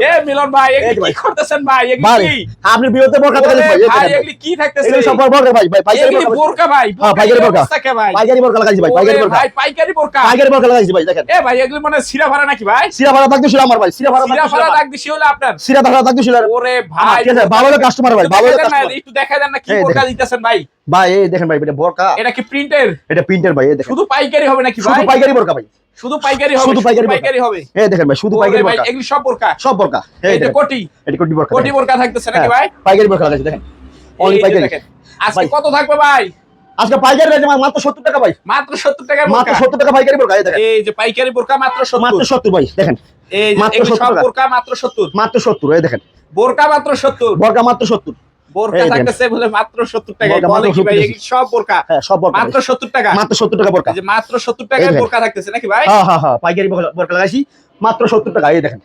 এ মিলন ভাই এগুলি কি করতেছেন ভাই? এগুলি কি আপনি বিরতে বোরকা দেখেন ভাই? এগুলি কি থাকতেছে? এগুলো সব বোরকা ভাই পাইকারি এগুলি বোরকা ভাই। হ্যাঁ পাইকারি বোরকা কে ভাই? পাইকারি বোরকা লাগাইছি ভাই পাইকারি বোরকা ভাই পাইকারি বোরকা। পাইকারি বোরকা লাগাইছি ভাই দেখেন। এ ভাই এগুলি মানে সিরা ভাড়া নাকি ভাই? সিরা ভাড়া থাকতে ছিল আমার ভাই সিরা ভাড়া ডাক দিছি হলো আপনার। সিরা ভাড়া থাকতে ছিল। ওরে ভাই ঠিক আছে ভালো কাস্টমার ভাই ভালো কাস্টমার। একটু দেখা দেন না কি বোরকা দিতেছেন ভাই? ভাই এই দেখেন ভাই এটা বোরকা। এটা কি প্রিন্টের? এটা প্রিন্টের ভাই এই দেখেন। শুধু পাইকারি হবে নাকি ভাই? শুধু পাইকারি বোরকা ভাই। শুধু পাইকারি হবে। শুধু পাইকারি হবে। এই দেখেন ভাই শুধু পাইকারি বোরকা। এগুলি সব বোরকা। সব বোরকা। এই যে কোটি। এটা কোটি বোরকা। কোটি বোরকা থাকতেছে নাকি ভাই? পাইকারি বোরকা লাগাইছি দেখেন। অনলি পাইকারি। আজকে কত থাকবে ভাই? আজকে পাইকারি রেটে মাত্র 70 টাকা ভাই। মাত্র 70 টাকার বোরকা। মাত্র 70 টাকা পাইকারি বোরকা এই দেখেন। এই যে পাইকারি বোরকা মাত্র 70। মাত্র 70 ভাই দেখেন। এই যে মাত্র সব 70 বোরকা মাত্র 70। মাত্র 70 এই দেখেন। বোরকা মাত্র 70। বোরকা মাত্র 70। বোরকা থাকতেছে বলে মাত্র 70 টাকায়। বলে কি ভাই এই সব বোরকা? হ্যাঁ সব বোরকা মাত্র 70 টাকা। মাত্র 70 টাকা বোরকা। এই যে মাত্র 70 টাকায় বোরকা থাকতেছে নাকি ভাই? হ্যাঁ পাইকারি বোরকা লাগাইছি মাত্র 70 টাকা এই দেখেন।